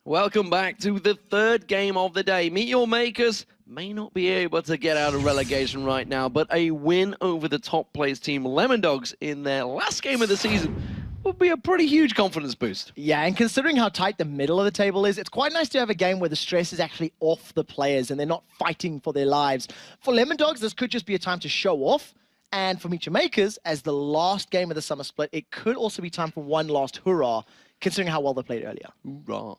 Welcome back to the third game of the day. Meet Your Makers may not be able to get out of relegation right now, but a win over the top place team Lemondogs in their last game of the season would be a pretty huge confidence boost. Yeah, and considering how tight the middle of the table is, it's quite nice to have a game where the stress is actually off the players and they're not fighting for their lives. For Lemondogs, this could just be a time to show off. And for Meet Your Makers, as the last game of the summer split, it could also be time for one last hurrah, considering how well they played earlier. Hoorah.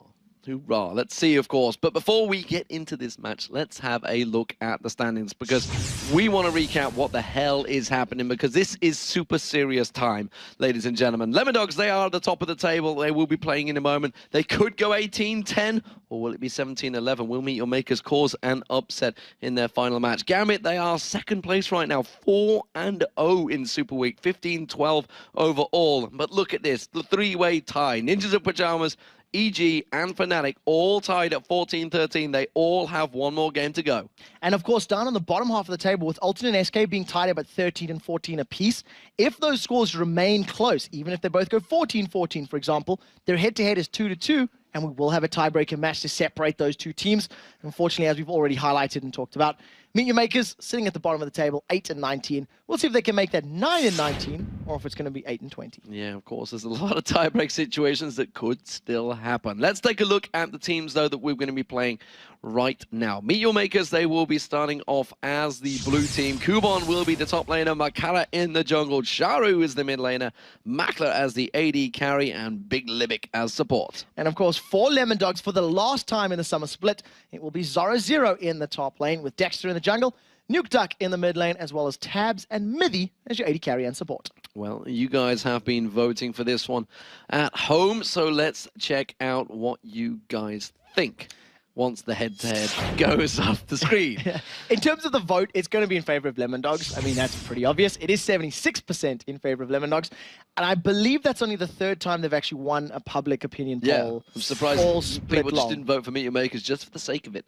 Hoorah. Let's see, of course. But before we get into this match, let's have a look at the standings, because we want to recap what the hell is happening, because this is super serious time, ladies and gentlemen. Lemondogs, they are at the top of the table. They will be playing in a moment. They could go 18-10, or will it be 17-11? Will Meet Your Makers cause an upset in their final match? Gambit, they are second place right now, 4-0 in Super Week, 15-12 overall. But look at this, the three-way tie. Ninjas of Pajamas, EG and Fnatic all tied at 14-13. They all have one more game to go. And of course, down on the bottom half of the table, with Ultimate and SK being tied up at 13 and 14 apiece, if those scores remain close, even if they both go 14-14, for example, their head-to-head is 2-2, and we will have a tiebreaker match to separate those two teams. Unfortunately, as we've already highlighted and talked about, Meet Your Makers sitting at the bottom of the table, 8-19. We'll see if they can make that 9-19, or if it's going to be 8-20. Yeah, of course, there's a lot of tiebreak situations that could still happen. Let's take a look at the teams, though, that we're going to be playing right now. Meet Your Makers, they will be starting off as the blue team. Kubon will be the top laner, Makara in the jungle, Sharu is the mid laner, Makler as the AD carry, and Big Libic as support. And of course, for Lemondogs, for the last time in the summer split, it will be Zoro Zero in the top lane, with Dexter in the jungle, Nuke Duck in the mid lane, as well as Tabs and Mithy as your AD carry and support. Well, you guys have been voting for this one at home, so let's check out what you guys think once the head-to-head goes off the screen. In terms of the vote, it's going to be in favor of Lemondogs. I mean, that's pretty obvious. It is 76% in favor of Lemondogs, and I believe that's only the third time they've actually won a public opinion poll. I'm surprised people just didn't vote for Meet Your Makers just for the sake of it.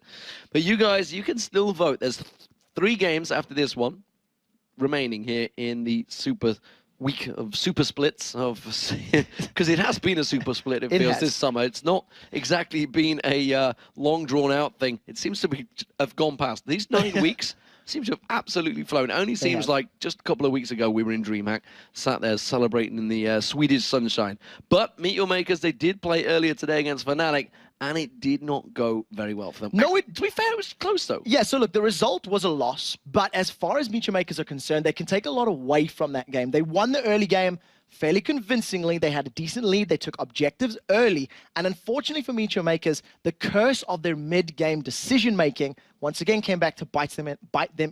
But you guys, you can still vote. There's 3 games after this one remaining here in the super week of super splits, because it has been a super split, it feels, this summer. It's not exactly been a long drawn out thing. It seems to have gone past. These 9 weeks seem to have absolutely flown. It only seems like just a couple of weeks ago we were in DreamHack, sat there celebrating in the Swedish sunshine. But Meet Your Makers, they did play earlier today against Fnatic, and it did not go very well for them. No, to be fair, it was close, though. Yeah, so look, the result was a loss, but as far as Meet Your Makers are concerned, they can take a lot away from that game. They won the early game fairly convincingly. They had a decent lead. They took objectives early. And unfortunately for Meet Your Makers, the curse of their mid-game decision-making once again came back to bite them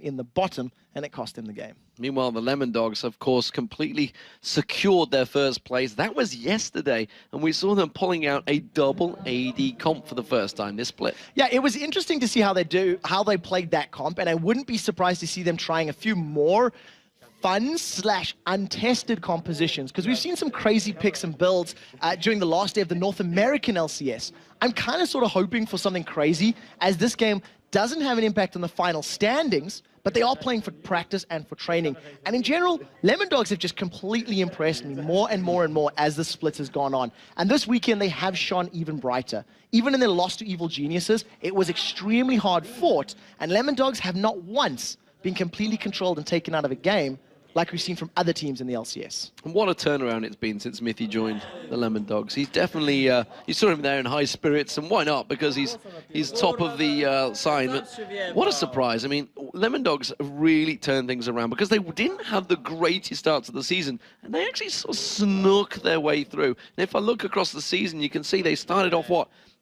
in the bottom, and it cost them the game. Meanwhile, the Lemondogs, of course, completely secured their first place. That was yesterday, and we saw them pulling out a double AD comp for the first time this split. Yeah, it was interesting to see how they played that comp, and I wouldn't be surprised to see them trying a few more fun/untested compositions, because we've seen some crazy picks and builds during the last day of the North American LCS. I'm kind of sort of hoping for something crazy, as this game doesn't have an impact on the final standings, but they are playing for practice and for training. And in general, Lemondogs have just completely impressed me more and more and more as the split has gone on. And this weekend, they have shone even brighter. Even in their loss to Evil Geniuses, it was extremely hard fought, and Lemondogs have not once been completely controlled and taken out of a game like we've seen from other teams in the LCS. And what a turnaround it's been since Mithy joined the Lemondogs. He's definitely, you saw him there in high spirits, and why not? Because he's top of the sign. But what a surprise. I mean, Lemondogs really turned things around, because they didn't have the greatest start to the season, and they actually sort of snuck their way through. And if I look across the season, you can see they started off,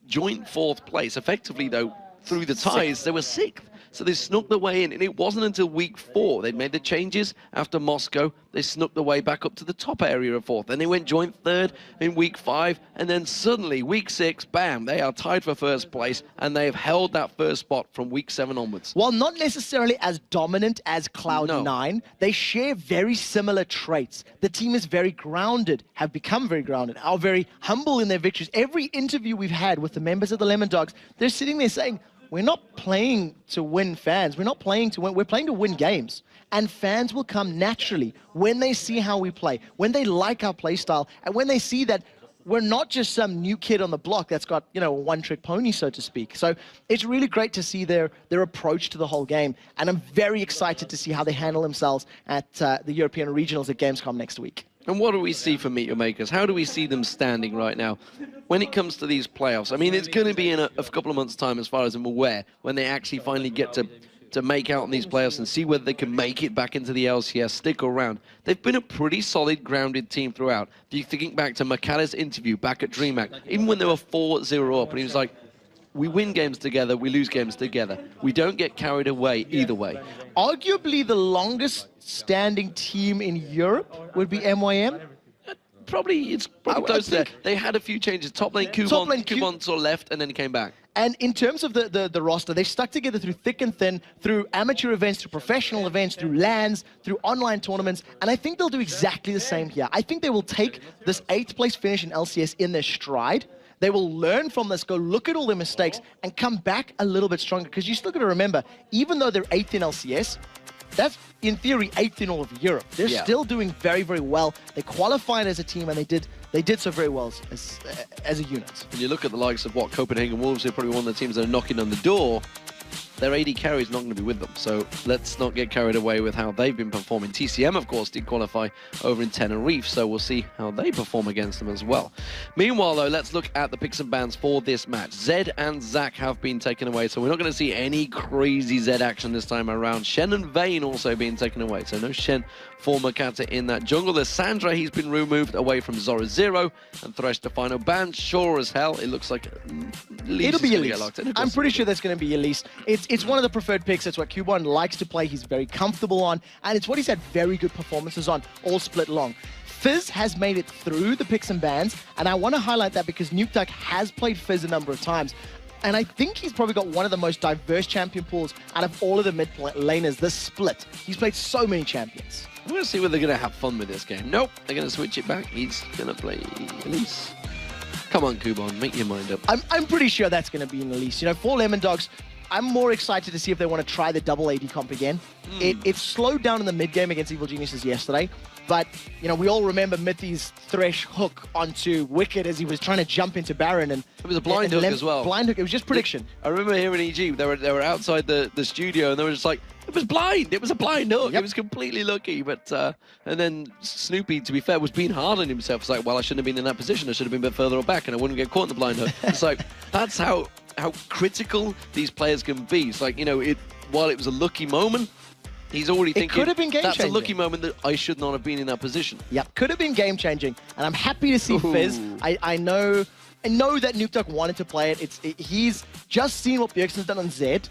joint 4th place. Effectively, though, through the ties, they were 6th. So they snuck their way in, and it wasn't until week 4 they'd made the changes after Moscow. They snuck their way back up to the top area of 4th. Then they went joint 3rd in week 5, and then suddenly week 6, bam, they are tied for 1st place, and they have held that 1st spot from week 7 onwards. While not necessarily as dominant as Cloud9, they share very similar traits. The team is very grounded, have become very grounded, are very humble in their victories. Every interview we've had with the members of the Lemondogs, they're sitting there saying, we're not playing to win fans. We're not playing to win. We're playing to win games. And fans will come naturally when they see how we play, when they like our play style, and when they see that we're not just some new kid on the block that's got, you know, a one-trick pony, so to speak. So it's really great to see their approach to the whole game. And I'm very excited to see how they handle themselves at the European Regionals at Gamescom next week. And what do we see from Meet Your Makers? How do we see them standing right now when it comes to these playoffs? I mean, it's going to be in a couple of months' time, as far as I'm aware, when they actually finally get to make out in these playoffs and see whether they can make it back into the LCS, stick around. They've been a pretty solid, grounded team throughout. If you think back to Makata's interview back at DreamHack, even when they were 4-0 up, and he was like, we win games together, we lose games together. We don't get carried away either way. Arguably the longest standing team in Europe would be MYM. It's probably close to that. They had a few changes. Top lane, Kubon sort of left, and then he came back. And in terms of the roster, they've stuck together through thick and thin, through amateur events, through professional events, through LANs, through online tournaments, and I think they'll do exactly the same here. I think they will take this 8th place finish in LCS in their stride. They will learn from this, go look at all their mistakes, and come back a little bit stronger, because you still got to remember, even though they're 8th in LCS, that's, in theory, 8th in all of Europe. They're still doing very, very well. They qualified as a team, and they did so very well as a unit. When you look at the likes of what Copenhagen Wolves, they're probably one of the teams that are knocking on the door. Their AD carry is not going to be with them, so let's not get carried away with how they've been performing. TCM, of course, did qualify over in Tenerife, so we'll see how they perform against them as well. Meanwhile, though, let's look at the picks and bans for this match. Zed and Zac have been taken away, so we're not going to see any crazy Zed action this time around. Shen and Vayne also being taken away, so no Shen for Makata in that jungle. There's Sandra, he's been removed away from Zora Zero, and Thresh the final ban. Sure as hell, it looks like it'll be Elise. I'm pretty sure that's going to be Elise. It's one of the preferred picks. It's what Kubon likes to play. He's very comfortable on, and it's what he's had very good performances on all split long. Fizz has made it through the picks and bans, and I want to highlight that because Nukeduck has played Fizz a number of times. And I think he's probably got one of the most diverse champion pools out of all of the mid laners this split. He's played so many champions. We're going to see whether they're going to have fun with this game. Nope, they're going to switch it back. He's going to play Elise. Come on, Kubon, make your mind up. I'm pretty sure that's going to be an Elise. You know, for Lemondogs, I'm more excited to see if they want to try the double AD comp again. It slowed down in the mid game against Evil Geniuses yesterday, but you know, we all remember Mithy's Thresh hook onto Wicked as he was trying to jump into Baron, and it was a blind hook as well. Blind hook. It was just prediction. I remember here in EG, they were outside the studio, and they were just like, it was blind. It was a blind hook. It was completely lucky. But and then Snoopy, to be fair, was being hard on himself. It's like, well, I shouldn't have been in that position. I should have been a bit further back, and I wouldn't get caught in the blind hook. It's like, that's how critical these players can be. It's like, you know, while it was a lucky moment, he's already thinking, could have been game that's changing. A lucky moment that I should not have been in that position. Yep, could have been game changing. And I'm happy to see Fizz. I know that Nukeduck wanted to play it. He's just seen what Bjergsen's done on Zed.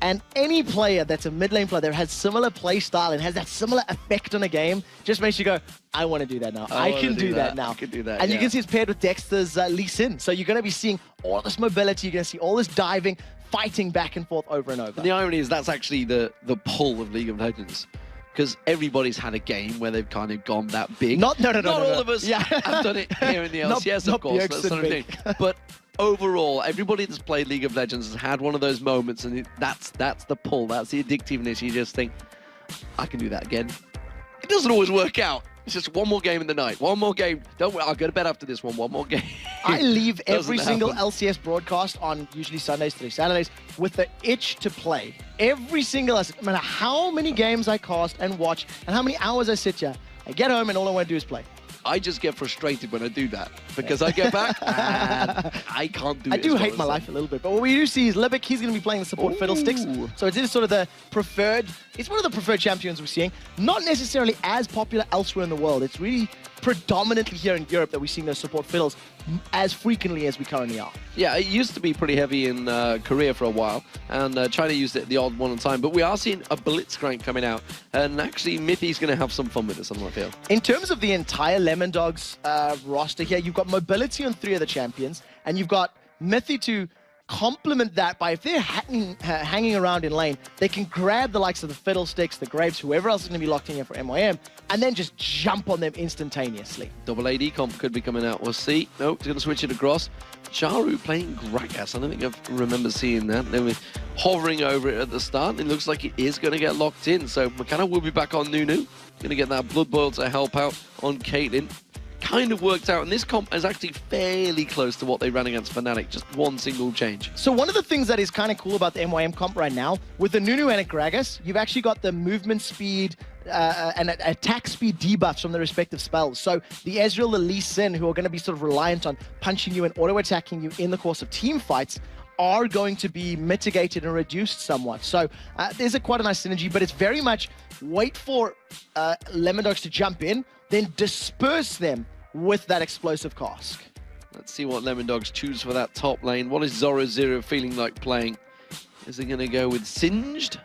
And any player that's a mid lane player that has similar play style and has that similar effect on a game just makes you go, I want to do that now. I can do that now. I can do that, and you can see it's paired with Dexter's Lee Sin. So you're going to be seeing all this mobility. You're going to see all this diving, fighting back and forth over and over. And the irony is that's actually the pull of League of Legends. Because everybody's had a game where they've kind of gone that big. Not all of us have done it here in the LCS, of course. That's not a thing. But overall, everybody that's played League of Legends has had one of those moments, and that's the pull. That's the addictiveness. You just think, I can do that again. It doesn't always work out. It's just one more game in the night. One more game. Don't worry, I'll go to bed after this one. One more game. I leave every single LCS broadcast on usually Sundays through Saturdays with the itch to play. Every single, no matter how many games I cast and watch and how many hours I sit here, I get home and all I want to do is play. I just get frustrated when I do that because I get back and I can't do it. I do hate my life a little bit, but what we do see is Libic, he's going to be playing the support Fiddlesticks. So it is sort of the preferred, it's one of the preferred champions we're seeing. Not necessarily as popular elsewhere in the world. It's really predominantly here in Europe that we're seeing those support fiddles as frequently as we currently are. Yeah, it used to be pretty heavy in Korea for a while, and China used it the odd one time, but we are seeing a Blitzcrank coming out, and actually Mithy's going to have some fun with this, I feel. In terms of the entire Lemondogs roster here, you've got mobility on 3 of the champions, and you've got Mithy to complement that by, if they're hanging around in lane, they can grab the likes of the Fiddlesticks, the Graves, whoever else is going to be locked in here for MYM, and then just jump on them instantaneously. Double AD comp could be coming out. We'll see. Nope, he's going to switch it across. Charu playing Gragas. I don't think I remember seeing that. They were hovering over it at the start. It looks like it is going to get locked in. So McKenna will be back on Nunu. Going to get that Blood Boil to help out on Caitlyn. kind of worked out, and this comp is actually fairly close to what they ran against Fnatic, just one single change. So one of the things that is kind of cool about the MYM comp right now, with the Nunu and a Gragas, you've actually got the movement speed and attack speed debuffs from the respective spells. So the Ezreal, the Lee Sin, who are going to be sort of reliant on punching you and auto-attacking you in the course of team fights, are going to be mitigated and reduced somewhat. So there's quite a nice synergy, but it's very much wait for Lemondogs to jump in, then disperse them with that explosive cask. Let's see what Lemondogs choose for that top lane. What is Zoro feeling like playing? Is he going to go with Singed?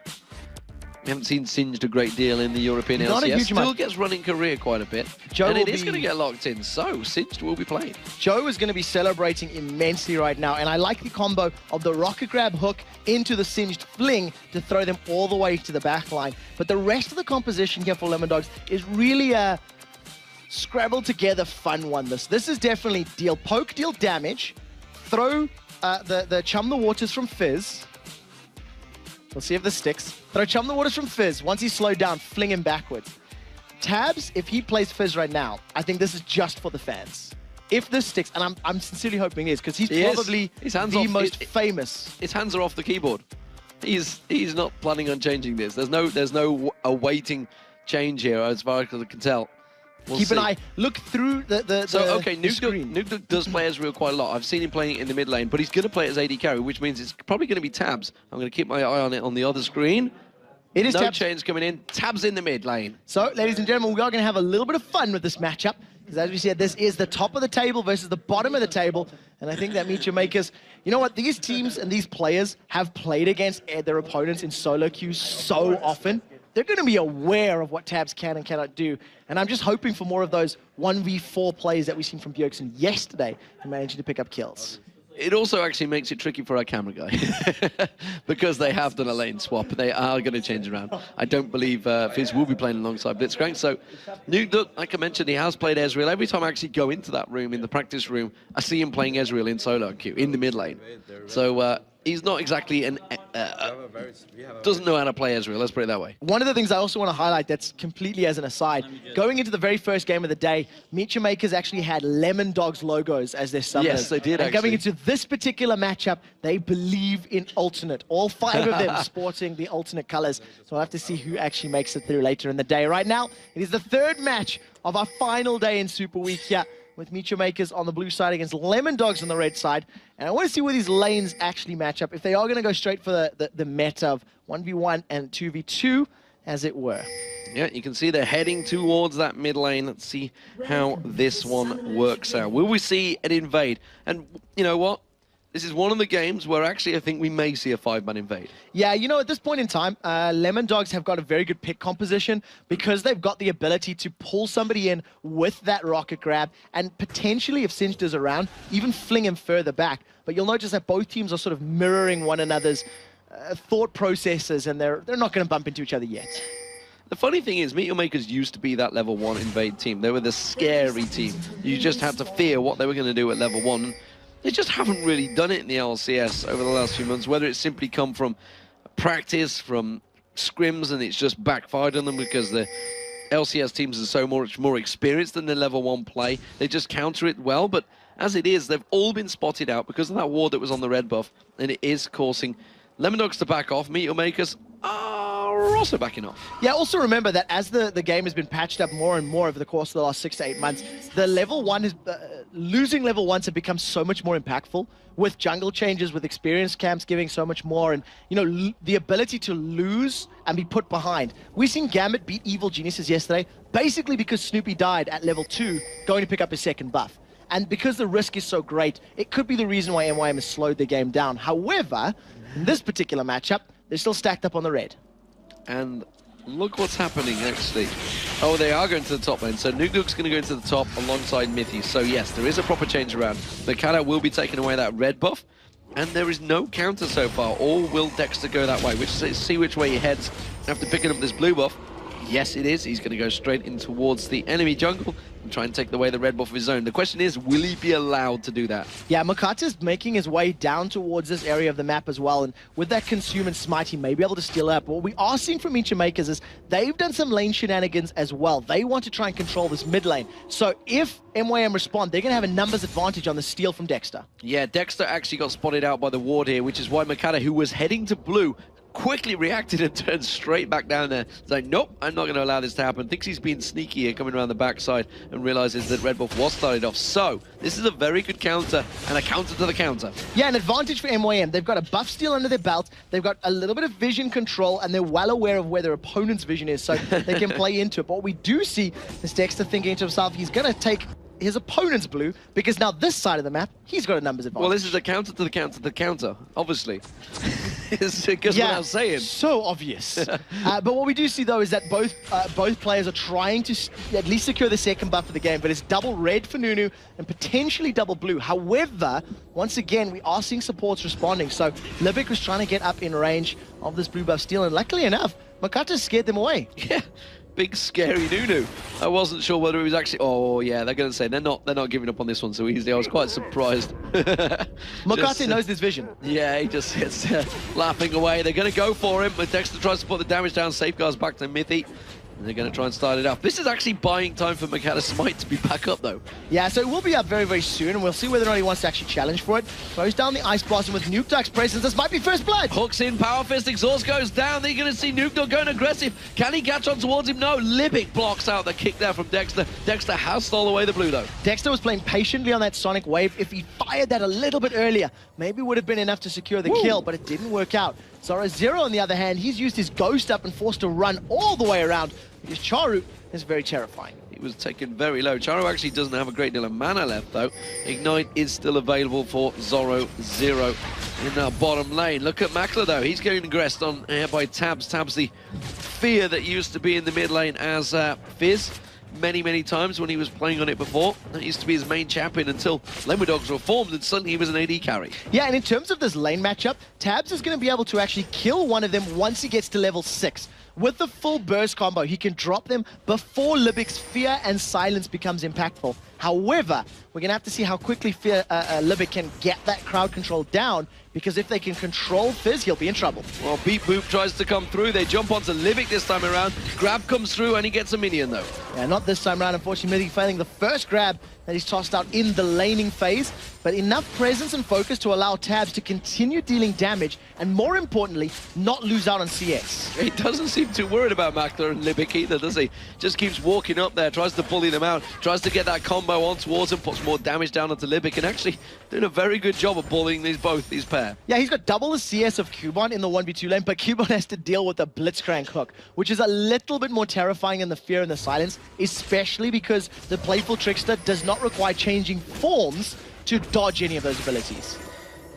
We haven't seen Singed a great deal in the European Not LCS. a huge Still amount. gets running career quite a bit. Joe and it will is be- going to get locked in, so Singed will be played. Joe is going to be celebrating immensely right now, and I like the combo of the rocket grab hook into the Singed fling to throw them all the way to the back line. But the rest of the composition here for Lemondogs is really a scrabble together fun one. This is definitely deal poke, deal damage, throw the Chum the Waters from Fizz. We'll see if this sticks. Throw Chum the Waters from Fizz. Once he's slowed down, fling him backwards. Tabs, if he plays Fizz right now, I think this is just for the fans. If this sticks, and I'm sincerely hoping it is, because he's probably the most famous. His hands are off the keyboard. He's not planning on changing this. There's no awaiting change here, as far as I can tell. We'll Keep see. an eye. Look through the screen. Nuke does play Ezreal quite a lot. I've seen him playing it in the mid lane, but he's going to play it as AD carry, which means it's probably going to be Tabs. I'm going to keep my eye on it on the other screen. It is no Tabs. chains coming in. Tabs in the mid lane. So, ladies and gentlemen, we are going to have a little bit of fun with this matchup, because as we said, this is the top of the table versus the bottom of the table, and I think that Meet Your Makers, you know what, these teams and these players have played against their opponents in solo queues so often. They're going to be aware of what Tabs can and cannot do, and I'm just hoping for more of those 1v4 plays that we've seen from Bjergsen yesterday and managing to pick up kills. It also actually makes it tricky for our camera guy because they have done a lane swap. They are going to change around. I don't believe Fizz will be playing alongside Blitzcrank. So Nuke, like I mentioned, he has played Ezreal. Every time I actually go into that room, in the practice room, I see him playing Ezreal in solo queue, in the mid lane. So he's not exactly doesn't know how to play Ezreal, let's put it that way. One of the things I also want to highlight that's completely as an aside, going into the very first game of the day, Meet Your Makers actually had Lemondogs logos as their summoners. Yes, they did, And coming actually. into this particular matchup, they believe in alternate. All 5 of them sporting the alternate colors. So we'll have to see who actually makes it through later in the day. Right now, it is the 3rd match of our final day in Super Week here, with Meet Your Makers on the blue side against Lemondogs on the red side. And I want to see where these lanes actually match up, if they are going to go straight for the meta of 1v1 and 2v2, as it were. Yeah, you can see they're heading towards that mid lane. Let's see how this one works out. Will we see an invade? And you know what? This is one of the games where actually I think we may see a 5-man invade. Yeah, you know, at this point in time, Lemondogs have got a very good pick composition because they've got the ability to pull somebody in with that rocket grab and potentially, if Singed is around, even fling him further back. But you'll notice that both teams are sort of mirroring one another's thought processes, and they're not going to bump into each other yet. The funny thing is, Meet Your Makers used to be that level 1 invade team. They were the scary team. You just had to fear what they were going to do at level 1. They just haven't really done it in the LCS over the last few months, whether it's simply come from practice, from scrims, and it's just backfired on them because the LCS teams are so much more experienced than their level 1 play. They just counter it well, but as it is, they've all been spotted out because of that ward that was on the red buff, and it is causing Lemondogs to back off. Meet Your Makers are also backing off. Yeah, also remember that as the game has been patched up more and more over the course of the last 6 to 8 months, the level 1 is losing level 1s have become so much more impactful, with jungle changes, with experience camps giving so much more, and you know, the ability to lose and be put behind. We've seen Gambit beat Evil Geniuses yesterday, basically because Snoopy died at level 2, going to pick up his 2nd buff. And because the risk is so great, it could be the reason why MYM has slowed the game down. However, in this particular matchup, they're still stacked up on the red. And look what's happening, actually. Oh, they are going to the top lane. So Nuke's going to go into the top alongside Mithy. So yes, there is a proper change around. The Kata will be taking away that red buff. And there is no counter so far. Or will Dexter go that way? See which way he heads after picking up this blue buff. Yes, it is. He's going to go straight in towards the enemy jungle and try and take away the red buff of his own. The question is, will he be allowed to do that? Yeah, Makata's making his way down towards this area of the map as well, and with that Consume and Smite, he may be able to steal up. What we are seeing from Each Makers is they've done some lane shenanigans as well. They want to try and control this mid lane. So if MYM respond, they're going to have a numbers advantage on the steal from Dexter. Yeah, Dexter actually got spotted out by the ward here, which is why Makata, who was heading to blue, quickly reacted and turned straight back down there. He's like, nope, I'm not going to allow this to happen. Thinks he's been sneaky here, coming around the backside, and realizes that red buff was started off. So, this is a very good counter, and a counter to the counter. Yeah, an advantage for MYM. They've got a buff steal under their belt, they've got a little bit of vision control, and they're well aware of where their opponent's vision is, so they can play into it. But what we do see is Dexter thinking to himself, he's going to take his opponent's blue, because now this side of the map, he's got a numbers advantage. Well, this is a counter to the counter to the counter, obviously. It's because what I was saying. So obvious. But what we do see, though, is that both players are trying to at least secure the second buff of the game, but it's double red for Nunu and potentially double blue. However, once again, we are seeing supports responding. So Libic was trying to get up in range of this blue buff steal, and luckily enough, Makata scared them away. Yeah. Big scary Nunu. I wasn't sure whether he was actually. Oh yeah, they're going to say they're not giving up on this one so easily. I was quite surprised. Makata knows this vision. Yeah, he just gets laughing away. They're going to go for him, but Dexter tries to put the damage down. Safeguards back to Mithy. And they're going to try and start it up. This is actually buying time for Makata Smite to be back up, though. Yeah, so it will be up very, very soon, and we'll see whether or not he wants to actually challenge for it. Throws down the Ice Blossom with Nukedog's presence. This might be first blood. Hooks in, Power Fist, Exhaust goes down. They're going to see Nukedog going aggressive. Can he catch on towards him? No, Libic blocks out the kick there from Dexter. Dexter has stole away the blue, though. Dexter was playing patiently on that Sonic Wave. If he fired that a little bit earlier, maybe would have been enough to secure the kill, but it didn't work out. Zoro, on the other hand, he's used his Ghost up and forced to run all the way around, because Charu is very terrifying. He was taken very low. Charu actually doesn't have a great deal of mana left, though. Ignite is still available for Zoro Zero in that bottom lane. Look at Makler, though. He's getting aggressed on here by Tabs. Tabs, the fear that used to be in the mid lane as Fizz. Many times when he was playing on it before. That used to be his main champion until Lemondogs were formed, and suddenly he was an AD carry. Yeah, and in terms of this lane matchup, Tabs is going to be able to actually kill one of them once he gets to level 6. With the full burst combo, he can drop them before Libic's fear and silence becomes impactful. However, we're going to have to see how quickly Libic can get that crowd control down, because if they can control Fizz, he'll be in trouble. Well, Beat Boop tries to come through. They jump onto Libic this time around. Grab comes through, and he gets a minion, though. Yeah, not this time around, unfortunately. Mithy failing the first grab that he's tossed out in the laning phase, but enough presence and focus to allow Tabs to continue dealing damage, and more importantly, not lose out on CS. He doesn't seem too worried about Makler and Libic either, does he? Just keeps walking up there, tries to bully them out, tries to get that combo on towards him, puts more damage down onto Libic, and actually doing a very good job of bullying both these pair. Yeah, he's got double the CS of Cubon in the 1v2 lane, but Cubon has to deal with the Blitzcrank hook, which is a little bit more terrifying than the fear and the silence, especially because the playful Trickster does not require changing forms to dodge any of those abilities.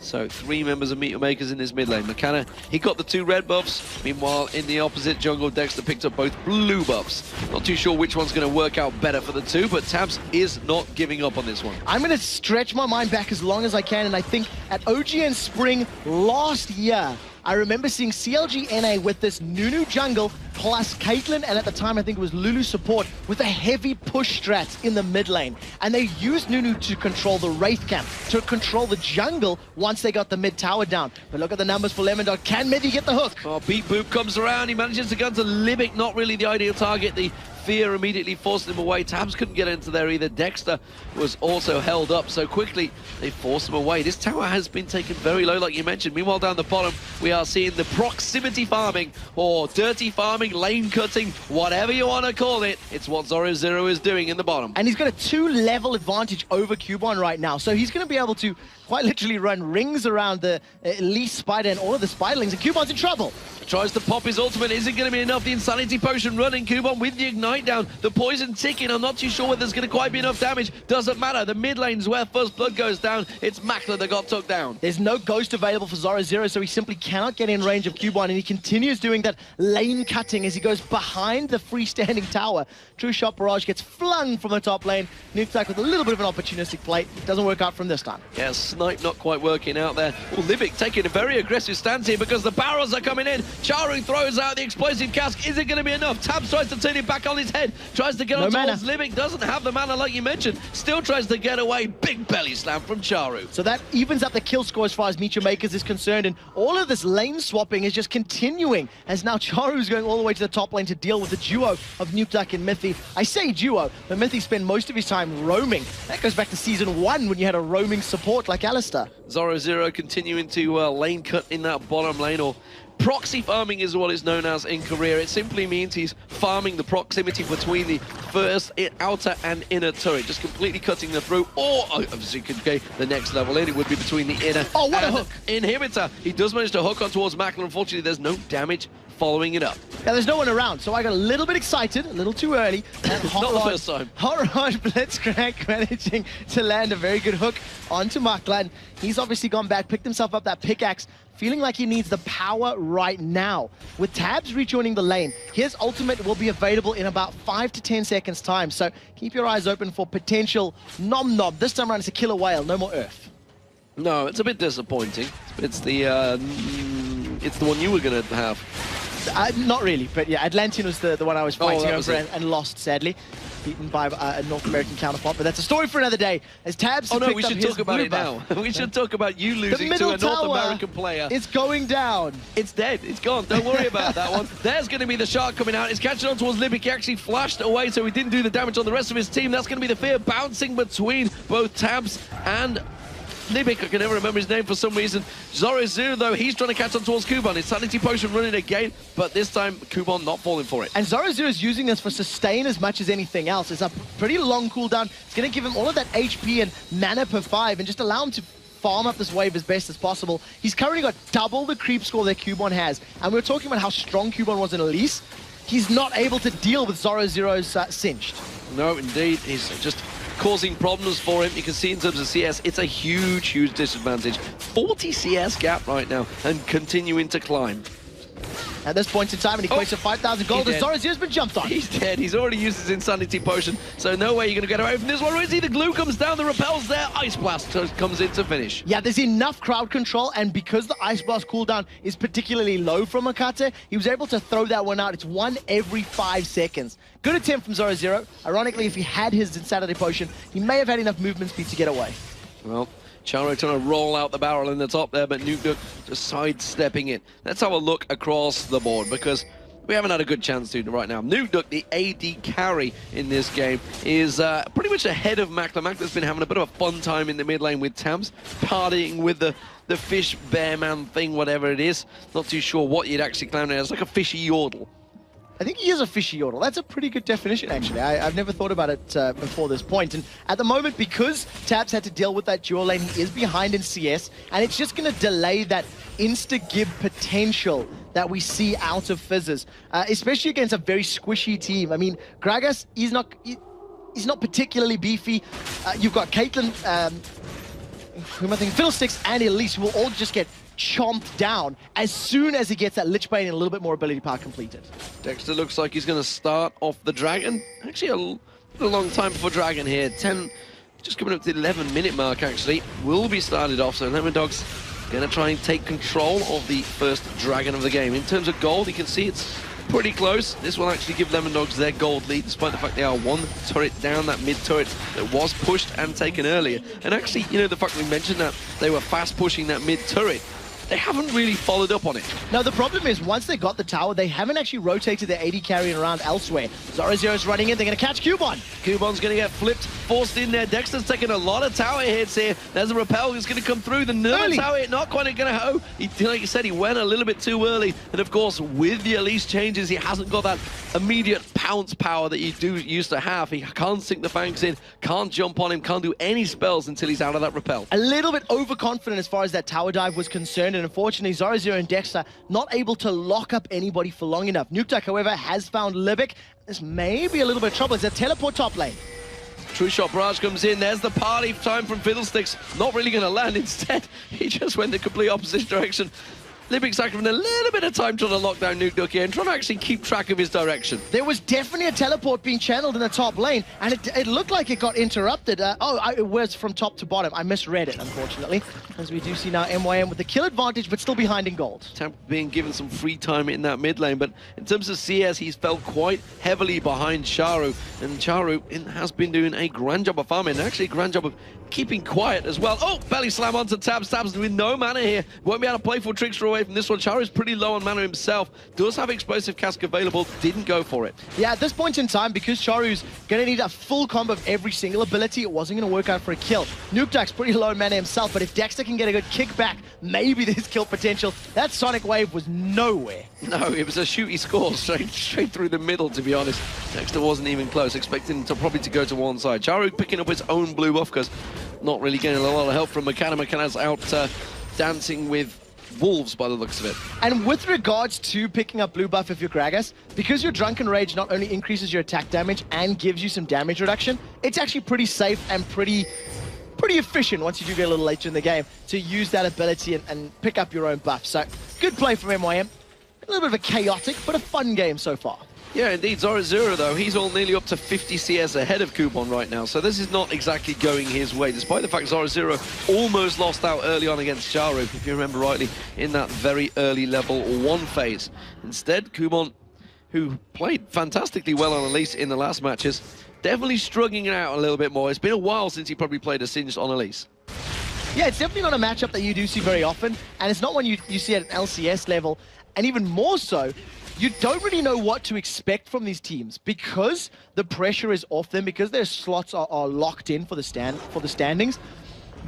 So 3 members of Meteor Makers in his mid lane. Makana, he got the 2 red buffs. Meanwhile, in the opposite jungle, Dexter picked up both blue buffs. Not too sure which one's going to work out better for the 2, but Tabs is not giving up on this one. I'm going to stretch my mind back as long as I can, and I think at OGN Spring last year, I remember seeing CLG NA with this Nunu jungle plus Caitlyn, and at the time I think it was Lulu support with a heavy push strat in the mid lane. And they used Nunu to control the Wraith camp, to control the jungle once they got the mid tower down. But look at the numbers for Lemondog. Can Mithy get the hook? Oh, Beat Boop comes around. He manages to go to Libic, not really the ideal target. The fear immediately forced him away. Tabs couldn't get into there either. Dexter was also held up so quickly they forced him away. This tower has been taken very low, like you mentioned. Meanwhile, down the bottom, we are seeing the proximity farming, or dirty farming, lane cutting, whatever you want to call it. It's what Zoro Zero is doing in the bottom. And he's got a 2-level advantage over Cubon right now, so he's going to be able to quite literally run rings around the Elise Spider and all of the Spiderlings, and Cubon's in trouble. Tries to pop his ultimate. Isn't going to be enough. The Insanity Potion running. Cubon with the Ignite down. The Poison ticking. I'm not too sure whether there's going to quite be enough damage. Doesn't matter. The mid lane's where First Blood goes down. It's Makler that got took down. There's no Ghost available for Zoro Zero, so he simply cannot get in range of Cubon, and he continues doing that lane cutting as he goes behind the freestanding tower. True Shot Barrage gets flung from the top lane. Nukesack with a little bit of an opportunistic play. Doesn't work out from this time. Yeah, Snipe not quite working out there. Oh, Libic taking a very aggressive stance here because the barrels are coming in. Charu throws out the explosive cask. Is it going to be enough? Tabs tries to turn it back on his head. Tries to get on towards Libic. Doesn't have the mana like you mentioned. Still tries to get away. Big belly slam from Charu. So that evens up the kill score as far as Meteor Makers is concerned, and all of this lane swapping is just continuing as now Charu's going all the way to the top lane to deal with the duo of Nukeduck and Mythy. I say duo, but Mythy spent most of his time roaming. That goes back to Season 1 when you had a roaming support like Alistar. Zoro continuing to lane cut in that bottom lane, or proxy farming is what it's known as in Korea. It simply means he's farming the proximity between the first outer and inner turret, just completely cutting them through, or obviously could go the next level in, it would be between the inner what a and hook. Inhibitor. He does manage to hook on towards Mackler. Unfortunately, there's no damage following it up. Yeah, there's no one around, so I got a little bit excited, a little too early. Not the first time. Hot Rod Blitzcrank managing to land a very good hook onto Maklan. He's obviously gone back, picked himself up that pickaxe, feeling like he needs the power right now. With Tabs rejoining the lane, his ultimate will be available in about 5 to 10 seconds time, so keep your eyes open for potential Nom Nom. This time around it's a killer whale, no more Earth. No, it's a bit disappointing. It's the one you were going to have. Not really, but yeah, Atlantean was the one I was fighting over and lost, sadly. Beaten by a North American counterpart, but that's a story for another day. As Tabs we should talk about it now. We should talk about you losing to a North American player. It's going down. It's dead. It's gone. Don't worry about that one. There's going to be the shark coming out. It's catching on towards Libic. He actually flashed away, so he didn't do the damage on the rest of his team. That's going to be the fear bouncing between both Tabs and Libic. I can never remember his name for some reason. Zoro, though, he's trying to catch on towards Kuban. His Sanity Potion running again, but this time Kuban not falling for it. And Zoro is using this for sustain as much as anything else. It's a pretty long cooldown. It's going to give him all of that HP and mana per 5 and just allow him to farm up this wave as best as possible. He's currently got double the creep score that Kuban has. And we were talking about how strong Kuban was in Elise. He's not able to deal with Zoro's cinched. No, indeed. He's just causing problems for him. You can see in terms of CS, it's a huge, huge disadvantage. 40 CS gap right now and continuing to climb. At this point in time, and he equates to 5,000 gold, and Zoro's been jumped on. He's dead. He's already used his Insanity Potion, so no way you're going to get away from this one. Where is he? The glue comes down, the repel's there. Ice Blast comes in to finish. Yeah, there's enough crowd control, and because the Ice Blast cooldown is particularly low from Makate, he was able to throw that one out. It's one every 5 seconds. Good attempt from Zoro. Ironically, if he had his Insanity Potion, he may have had enough movement speed to get away. Well, Charu trying to roll out the barrel in the top there, but Nukeduck just sidestepping it. Let's have a look across the board, because we haven't had a good chance to right now. Nukeduck, the AD carry in this game, is pretty much ahead of Mackler. Mackler's been having a bit of a fun time in the mid lane with Tabs, partying with the fish bear man thing, whatever it is. Not too sure what you'd actually claim it as, like a fishy yodel. I think he is a fishy yodel. That's a pretty good definition, actually. I've never thought about it before this point. And at the moment, because Tabs had to deal with that dual lane, he is behind in CS, and it's just going to delay that insta-gib potential that we see out of Fizzes, especially against a very squishy team. I mean, Gragas, he's not particularly beefy. You've got Caitlyn, whom I think Fiddlesticks and Elise will all just get chomped down as soon as he gets that Lich Bane and a little bit more ability power completed. Dexter looks like he's going to start off the Dragon. Actually, a long time for Dragon here. 10, just coming up to the 11-minute mark, actually. Will be started off, so Lemondogs going to try and take control of the first Dragon of the game. In terms of gold, you can see it's pretty close. This will actually give Lemondogs their gold lead, despite the fact they are one turret down, that mid turret that was pushed and taken earlier. And actually, you know, the fact we mentioned that they were fast pushing that mid turret, they haven't really followed up on it. No, the problem is once they got the tower, they haven't actually rotated their AD carrying around elsewhere. Zoro's running in, they're going to catch Kuban. Kuban's going to get flipped, forced in there. Dexter's taking a lot of tower hits here. There's a repel who's going to come through. The Nerve tower hit, not quite going to hoe. Like you said, he went a little bit too early. And of course, with the Elise changes, he hasn't got that immediate pounce power that you used to have. He can't sink the fangs in, can't jump on him, can't do any spells until he's out of that repel. A little bit overconfident as far as that tower dive was concerned, and unfortunately, Zoro and Dexter not able to lock up anybody for long enough. Nukeduck, however, has found Libic. This may be a little bit of trouble. It's a teleport top lane. True Shot Barrage comes in. There's the party time from Fiddlesticks. Not really going to land. Instead, he just went the complete opposite direction. Libyc's having a little bit of time trying to lock down Nuke here and trying to actually keep track of his direction. There was definitely a teleport being channeled in the top lane, and it looked like it got interrupted. It was from top to bottom. I misread it, unfortunately, as we do see now MYM with the kill advantage, but still behind in gold. Tampa being given some free time in that mid lane, but in terms of CS, he's fell quite heavily behind Charu, and Charu has been doing a grand job of farming, and actually a grand job of keeping quiet as well. Oh, belly slam onto Tabs. Tabs with no mana here. Won't be able to play full trickster away from this one. Charu's pretty low on mana himself. Does have explosive cask available. Didn't go for it. Yeah, at this point in time, because Charu's going to need a full combo of every single ability, it wasn't going to work out for a kill. Nukeduck's pretty low on mana himself, but if Dexter can get a good kickback, maybe there's kill potential. That Sonic Wave was nowhere. No, it was a shooty score straight through the middle, to be honest. Dexter wasn't even close, expecting to probably to go to one side. Charu picking up his own blue buff because not really getting a lot of help from Makana. Makana's out dancing with wolves by the looks of it. And with regards to picking up blue buff if you're Gragas, because your Drunken Rage not only increases your attack damage and gives you some damage reduction, it's actually pretty safe and pretty efficient once you do get a little later in the game to use that ability and pick up your own buff. So good play from MYM. A little bit of a chaotic but a fun game so far. Yeah, indeed. Zoro though, he's all nearly up to 50 CS ahead of Coupon right now, so this is not exactly going his way, despite the fact Zoro almost lost out early on against Charu, if you remember rightly, in that very early level 1 phase. Instead, Coupon, who played fantastically well on Elise in the last matches, definitely struggling it out a little bit more. It's been a while since he probably played a Singed on Elise. Yeah, it's definitely not a matchup that you do see very often, and it's not one you see at an LCS level, and even more so, you don't really know what to expect from these teams because the pressure is off them, because their slots are locked in for the standings.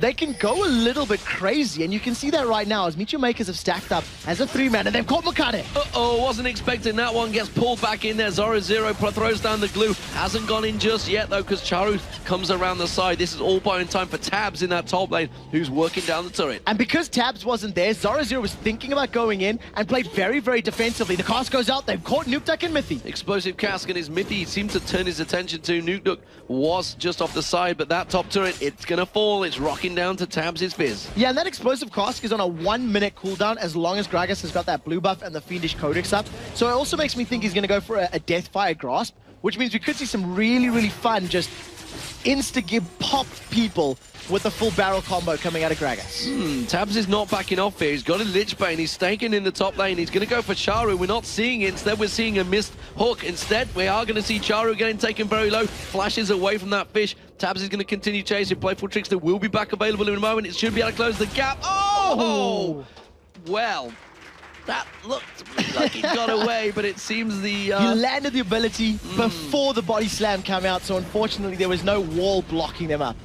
They can go a little bit crazy, and you can see that right now as Micho Makers have stacked up as a 3-man, and they've caught Makane. Uh-oh, wasn't expecting that one. Gets pulled back in there. Zoro throws down the glue. Hasn't gone in just yet, though, because Charu comes around the side. This is all buying time for Tabs in that top lane, who's working down the turret. And because Tabs wasn't there, Zoro was thinking about going in and played very, very defensively. The cast goes out. They've caught Nukeduck and Mithy. Explosive cask and his Mithy seemed to turn his attention to. Nukeduck was just off the side, but that top turret, it's going to fall. It's rocking down to Tabs' Fizz. Yeah, and that explosive cask is on a 1-minute cooldown as long as Gragas has got that blue buff and the Fiendish Codex up. So it also makes me think he's going to go for a Deathfire Grasp, which means we could see some really, really fun, just insta-give pop people with a full barrel combo coming out of Gragas. Tabs is not backing off here. He's got a Lich Bane. He's staking in the top lane. He's going to go for Charu. We're not seeing it. Instead, we're seeing a missed hook. Instead, we are going to see Charu getting taken very low. Flashes away from that fish. Tabs is going to continue chasing. Playful Trickster will be back available in a moment. It should be able to close the gap. Oh! Well, that looked like it got away, but it seems the... He landed the ability before the body slam came out, so unfortunately there was no wall blocking them up.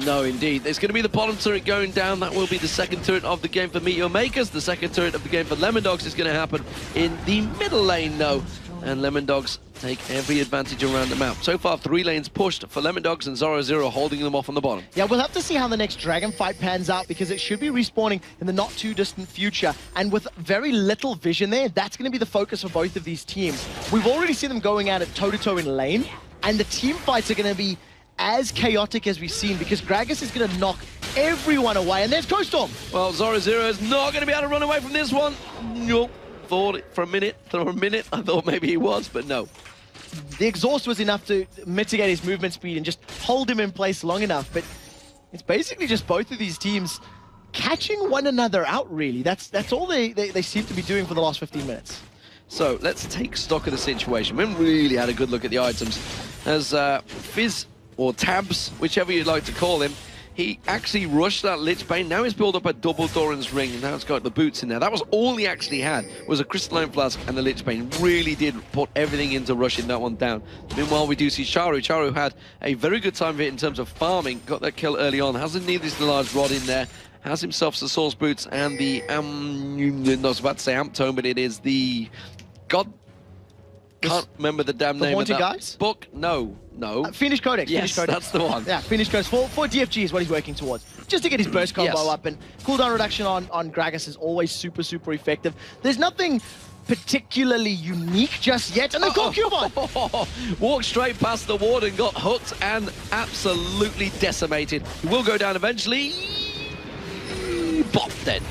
No, indeed. There's going to be the bottom turret going down. That will be the second turret of the game for Meteor Makers. The second turret of the game for Lemondogs is going to happen in the middle lane, though. And Lemondogs take every advantage around the map. So far, 3 lanes pushed for Lemondogs and Zoro holding them off on the bottom. Yeah, we'll have to see how the next Dragon fight pans out because it should be respawning in the not too distant future. And with very little vision there, that's going to be the focus for both of these teams. We've already seen them going at it toe-to-toe in lane, and the team fights are going to be as chaotic as we've seen because Gragas is going to knock everyone away. And there's Ghost Storm. Well, Zoro is not going to be able to run away from this one. Nope. Thought it for a minute, I thought maybe he was, but no. The exhaust was enough to mitigate his movement speed and just hold him in place long enough, but it's basically just both of these teams catching one another out, really. That's all they seem to be doing for the last 15 minutes. So let's take stock of the situation. We haven't really had a good look at the items. As Fizz, or Tabs, whichever you'd like to call him, he actually rushed that Lich Bane. Now he's built up a double Doran's ring, and now it's got the boots in there. That was all he actually had, was a Crystalline Flask and the Lich Bane. Really did put everything into rushing that one down. Meanwhile, we do see Charu. Charu had a very good time of it in terms of farming. Got that kill early on. Hasn't needed the large rod in there. Has himself the Source Boots and the... I was about to say Amp Tome, but it is the... God... Can't remember the damn name of that guys? book. No. Fiendish Codex. Yes, Fiendish Codex. that's the one. Yeah, Fiendish Codex. For DFG is what he's working towards. Just to get his burst combo up, and cooldown reduction on Gragas is always super, super effective. There's nothing particularly unique just yet, and they call Cubon! Walked straight past the ward and got hooked and absolutely decimated. He will go down eventually. Bop then.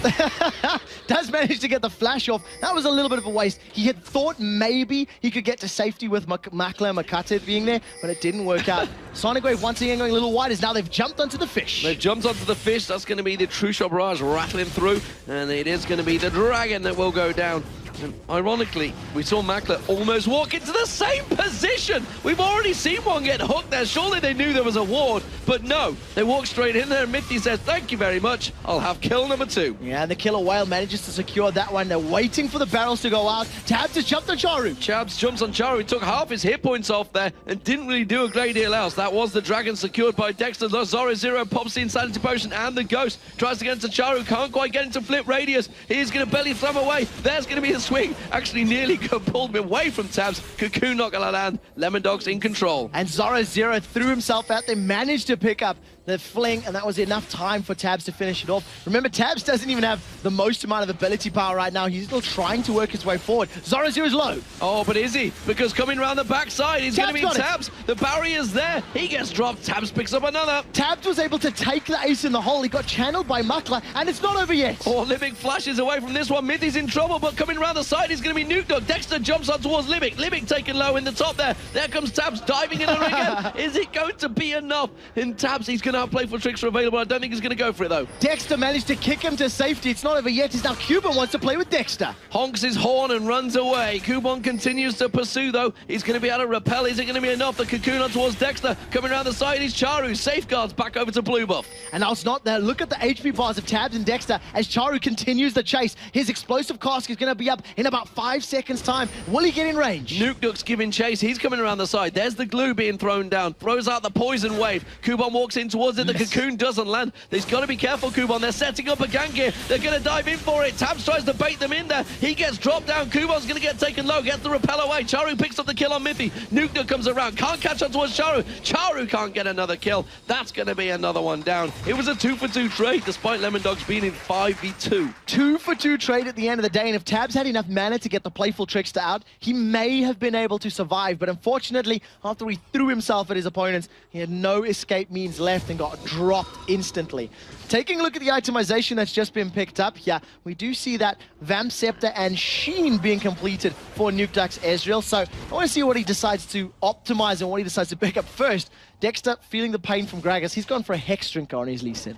Does managed to get the flash off. That was a little bit of a waste. He had thought maybe he could get to safety with Makla and Makate being there, but it didn't work out. Sonic Wave once again going a little wide as now they've jumped onto the fish. They've jumped onto the fish. That's going to be the True Shot Barrage rattling through, and it is going to be the Dragon that will go down. And ironically, we saw Makla almost walk into the same position. We've already seen one get hooked there. Surely they knew there was a ward, but no. They walked straight in there, and Mithy says, thank you very much. I'll have kill number 2. Yeah, and the Killer Whale manages to secure that one. They're waiting for the barrels to go out. Tabs has jumped on Charu. Chabs jumps on Charu. He took half his hit points off there and didn't really do a great deal else. That was the Dragon secured by Dexter. Zoro Zero pops the Insanity Potion and the Ghost. Tries to get into Charu. Can't quite get into Flip Radius. He's going to belly slam away. There's going to be a swing. Actually, nearly pulled him away from Tabs. Cocoon not going to land. Lemondogs in control. And Zoro Zero threw himself out. They managed to pick up the fling, and that was enough time for Tabs to finish it off. Remember, Tabs doesn't even have the most amount of ability power right now. He's still trying to work his way forward. Zoro Zero's low. Oh, but is he? Because coming around the backside, he's going to be Tabs. The barrier's there. He gets dropped. Tabs picks up another. Tabs was able to take the ace in the hole. He got channeled by Makla, and it's not over yet. Oh, Libic flashes away from this one. Mithy's in trouble, but coming around the side is going to be Nuke. Dexter jumps on towards Libic. Libic taken low in the top there. There comes Tabs diving in again. Is it going to be enough? In Tabs, he's going to have playful tricks available. I don't think he's going to go for it, though. Dexter managed to kick him to safety. It's not over yet. It's now Cuban wants to play with Dexter. Honks his horn and runs away. Kubon continues to pursue, though. He's going to be able to repel. Is it going to be enough? The Cocoon on towards Dexter. Coming around the side is Charu. Safeguards back over to Blue Buff. And now it's not there. Look at the HP bars of Tabs and Dexter as Charu continues the chase. His explosive cask is going to be up in about 5 seconds' time. Will he get in range? Nuke Duck's giving chase. He's coming around the side. There's the glue being thrown down. Throws out the poison wave. Kubon walks in towards it. The Cocoon doesn't land. He's got to be careful, Kubon. They're setting up a gank here. They're going to dive in for it. Tabs tries to bait them in there. He gets dropped down. Kubon's going to get taken low. Gets the repel away. Charu picks up the kill on Mithy. Nuke Duck comes around. Can't catch up towards Charu. Charu can't get another kill. That's going to be another one down. It was a 2-for-2 trade, despite Lemondogs being in 5v2. 2-for-2 trade at the end of the day, and if Tabs had enough mana to get the playful trickster out, he may have been able to survive, but unfortunately, after he threw himself at his opponents, he had no escape means left and got dropped instantly. Taking a look at the itemization that's just been picked up here, we do see that Vamp Scepter and Sheen being completed for Nuke Duck's Ezreal, so I want to see what he decides to optimize and what he decides to pick up first. Dexter feeling the pain from Gragas. He's gone for a Hex Drinker on his Lee Sin.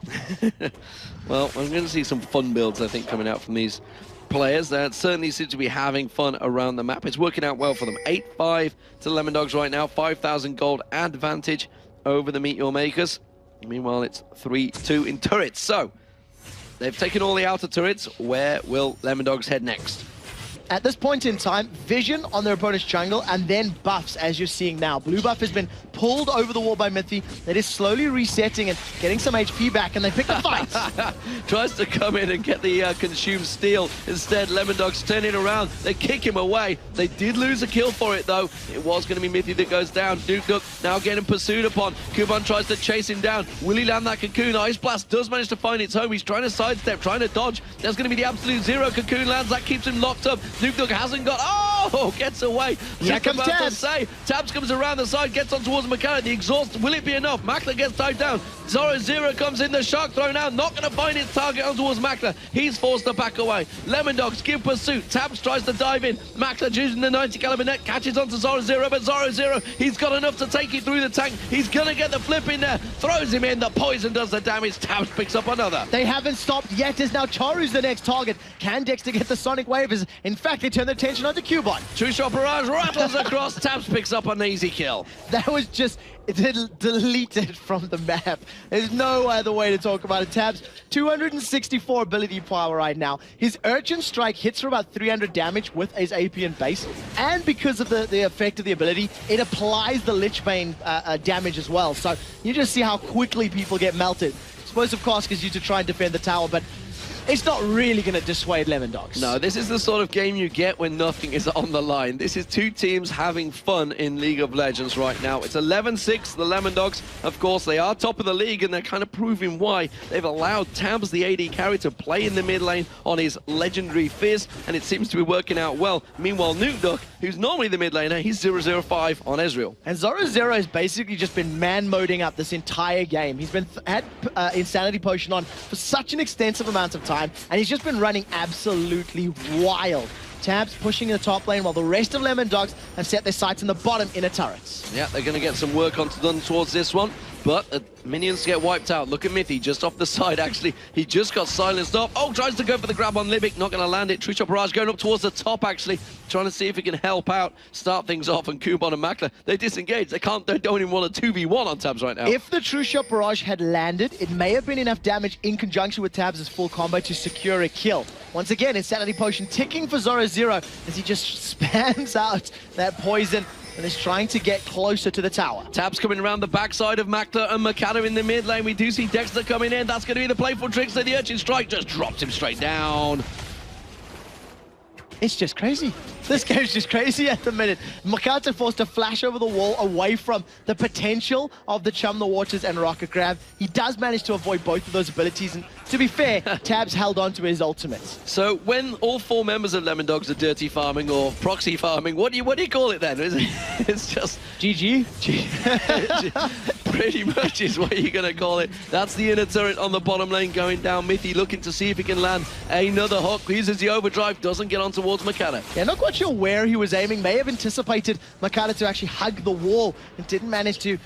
Well, I'm going to see some fun builds, I think, coming out from these players that certainly seem to be having fun around the map. It's working out well for them. 8-5 to Lemondogs right now, 5,000 gold advantage over the Meteor Makers. Meanwhile, it's 3-2 in turrets. So, they've taken all the outer turrets. Where will Lemondogs head next? At this point in time, vision on their opponent's jungle and then buffs, as you're seeing now. Blue buff has been pulled over the wall by Mithy. That is slowly resetting and getting some HP back, and they pick the fight. Tries to come in and get the consumed steel. Instead, Lemondogs turn it around. They kick him away. They did lose a kill for it, though. It was going to be Mithy that goes down. Duke Duck now getting pursued upon. Kuban tries to chase him down. Will he land that Cocoon? Ice Blast does manage to find its home. He's trying to sidestep, trying to dodge. There's going to be the absolute zero. Cocoon lands. That keeps him locked up. Duke Duck hasn't got... Oh! Gets away. Here comes Tabs. Tabs comes around the side, gets on towards McCann. The exhaust, will it be enough? Makla gets tied down. Zoro Zero comes in. The shark thrown out. Not going to find its target on towards Makla. He's forced to back away. Lemondogs give pursuit. Tabs tries to dive in. Makla using the 90 caliber net. Catches onto Zoro Zero, but Zoro Zero, he's got enough to take it through the tank. He's going to get the flip in there. Throws him in. The poison does the damage. Tabs picks up another. They haven't stopped yet, as now Charu's the next target. Can Dexter get the Sonic Wave? In fact, they turn their attention onto Cubon. True Shot Barrage rattles across. Tabs picks up an easy kill. That was just deleted from the map. There's no other way to talk about it. Tabs, 264 ability power right now. His Urchin Strike hits for about 300 damage with his AP and base, and because of the effect of the ability, it applies the Lich Bane damage as well. So you just see how quickly people get melted. Explosive Cask is used to try and defend the tower, but it's not really going to dissuade Lemondogs. No, this is the sort of game you get when nothing is on the line. This is two teams having fun in League of Legends right now. It's 11-6, the Lemondogs. Of course, they are top of the league, and they're kind of proving why. They've allowed Tabs, the AD carry, to play in the mid lane on his legendary Fizz, and it seems to be working out well. Meanwhile, Nuke Duck, who's normally the mid laner, he's 0-0-5 on Ezreal. And Zoro Zero has basically just been man-moding up this entire game. He's been had Insanity Potion on for such an extensive amount of time. time, and he's just been running absolutely wild. Tabs pushing in the top lane while the rest of Lemondogs have set their sights in the bottom inner turrets. Yeah, they're going to get some work done towards this one, but minions get wiped out. Look at Mithy just off the side, actually. He just got silenced off. Oh, tries to go for the grab on Libic, not going to land it. True Shot Barrage going up towards the top, actually, trying to see if he can help out, start things off, and Kubon and Makler, they disengage. They don't even want a 2v1 on Tabs right now. If the True Shot Barrage had landed, it may have been enough damage in conjunction with Tabs' full combo to secure a kill. Once again, Insanity Potion ticking for Zoro as he just spams out that poison and is trying to get closer to the tower. Tabs coming around the backside of Makler and Mikado in the mid lane. We do see Dexter coming in. That's going to be the playful trickster. The Urchin Strike just drops him straight down. It's just crazy. This game's just crazy at the minute. Mikado forced to flash over the wall away from the potential of the Chum the Waters and Rocket Grab. He does manage to avoid both of those abilities, and to be fair, Tabs held on to his ultimates. So when all 4 members of Lemondogs are dirty farming or proxy farming, what do you call it then? It's just GG. Pretty much is what you're going to call it. That's the inner turret on the bottom lane going down. Mithy looking to see if he can land another hook. Uses the overdrive, doesn't get on towards Mikado. Yeah, not quite sure where he was aiming. May have anticipated Mikado to actually hug the wall and didn't manage to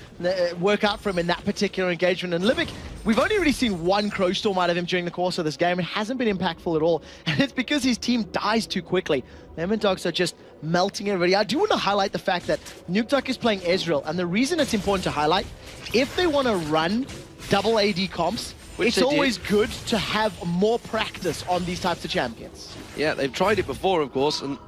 work out for him in that particular engagement. And Libic, we've only really seen one Crow Storm out of him during the course of this game. It hasn't been impactful at all. And it's because his team dies too quickly. Lemondogs are just melting everybody. I do want to highlight the fact that Nukeduck is playing Ezreal, and the reason it's important to highlight, if they want to run double AD comps, it's always good to have more practice on these types of champions. Yeah, they've tried it before, of course, and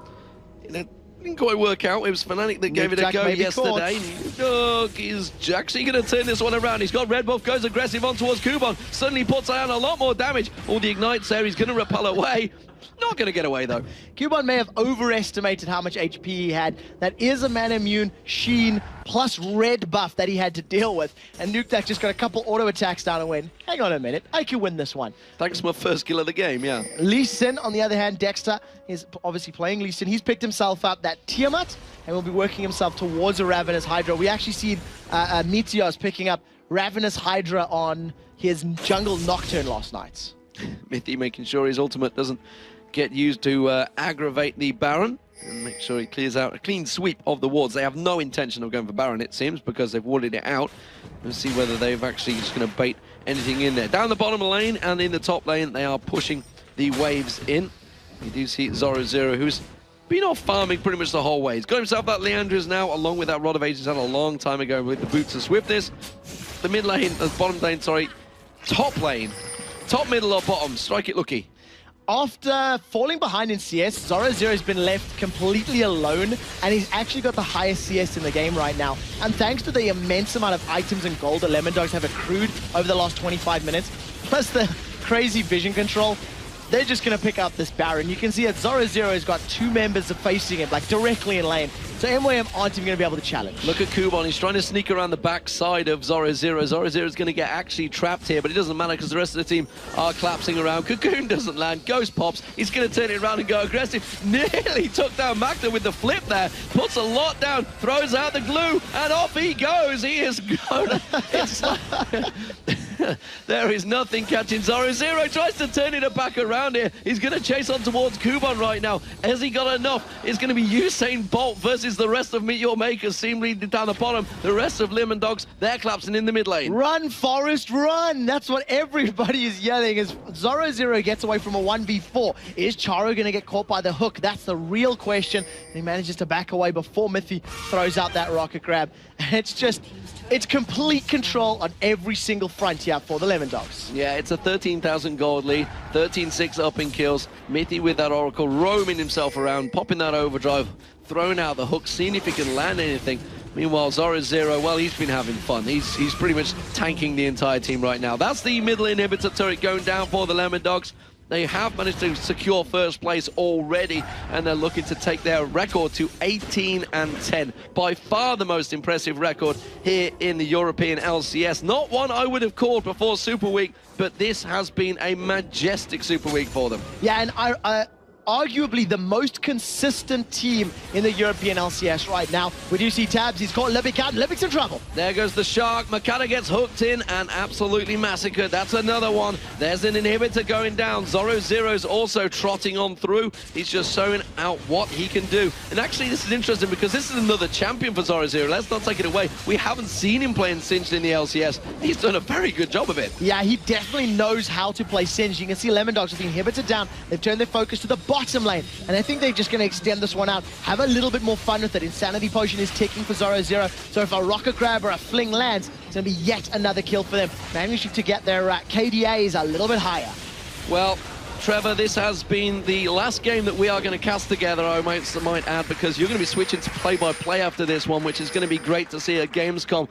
it didn't quite work out. It was Fnatic that gave it a go yesterday. Nukeduck is actually going to turn this one around. He's got red buff, goes aggressive on towards Kubon, suddenly puts down a lot more damage. All the ignites there, he's going to repel away. Not going to get away, though. Kubon may have overestimated how much HP he had. That is a man immune, Sheen, plus red buff that he had to deal with. And Nukeduck just got a couple auto attacks down and went, hang on a minute, I can win this one. Thanks for my first kill of the game, yeah. Lee Sin, on the other hand, Dexter is obviously playing Lee Sin. He's picked himself up that Tiamat and will be working himself towards a Ravenous Hydra. We actually see Meteors picking up Ravenous Hydra on his jungle Nocturne last night. Mithy making sure his ultimate doesn't get used to aggravate the Baron and make sure he clears out a clean sweep of the wards. They have no intention of going for Baron, it seems, because they've warded it out. Let's see whether they've actually just going to bait anything in there. Down the bottom lane and in the top lane, they are pushing the waves in. You do see Zoro, who's been off farming pretty much the whole way. He's got himself that Leandris now, along with that Rod of Ages had a long time ago with the Boots of Swiftness. The mid lane, bottom lane, sorry, top lane. Top, middle, or bottom? Strike it lucky. After falling behind in CS, Zoro has been left completely alone, and he's actually got the highest CS in the game right now. And thanks to the immense amount of items and gold that Lemondogs have accrued over the last 25 minutes, plus the crazy vision control, they're just going to pick up this Baron. You can see that Zoro has got 2 members facing him, like directly in lane. So MYM aren't even going to be able to challenge. Look at Kubon. He's trying to sneak around the back side of Zoro. Zoro is going to get actually trapped here, but it doesn't matter because the rest of the team are collapsing around. Cocoon doesn't land. Ghost pops. He's going to turn it around and go aggressive. Nearly took down Makler with the flip there. Puts a lot down. Throws out the glue, and off he goes. He is going. It's like there is nothing catching Zoro. Tries to turn it back around here. He's going to chase on towards Kubon right now. Has he got enough? It's going to be Usain Bolt versus the rest of Meteor Makers, seemingly down the bottom. The rest of Lemondogs, they're collapsing in the mid lane. Run, Forest, run! That's what everybody is yelling as Zoro gets away from a 1v4. Is Charo going to get caught by the hook? That's the real question. And he manages to back away before Mithy throws out that rocket grab. And it's complete control on every single front here for the Lemondogs. Yeah, it's a 13,000 gold lead, 13-6 up in kills. Mithy with that Oracle, roaming himself around, popping that overdrive, throwing out the hook, seeing if he can land anything. Meanwhile, Zoro, well, he's been having fun. He's pretty much tanking the entire team right now. That's the middle inhibitor turret going down for the Lemondogs. They have managed to secure first place already, and they're looking to take their record to 18-10. By far the most impressive record here in the European LCS. Not one I would have called before Super Week, but this has been a majestic Super Week for them. Yeah, and arguably the most consistent team in the European LCS right now. We do see Tabs, he's caught Libic out, and Libic's in trouble. There goes the Shark. Makata gets hooked in and absolutely massacred. That's another one. There's an inhibitor going down. Zoro0's also trotting on through. He's just showing out what he can do. And actually, this is interesting because this is another champion for Zoro0. Let's not take it away. We haven't seen him playing Singed in the LCS. He's done a very good job of it. Yeah, he definitely knows how to play Singed. You can see Lemondogs with the inhibitor down. They've turned their focus to the bottom lane. And I think they're just going to extend this one out, have a little bit more fun with it. Insanity Potion is ticking for Zoro0. So if a Rocket Grab or a Fling lands, it's going to be yet another kill for them. Managing to get their KDA is a little bit higher. Well, Trevor, this has been the last game that we are going to cast together, I might add, because you're going to be switching to play-by-play after this one, which is going to be great to see at Gamescom.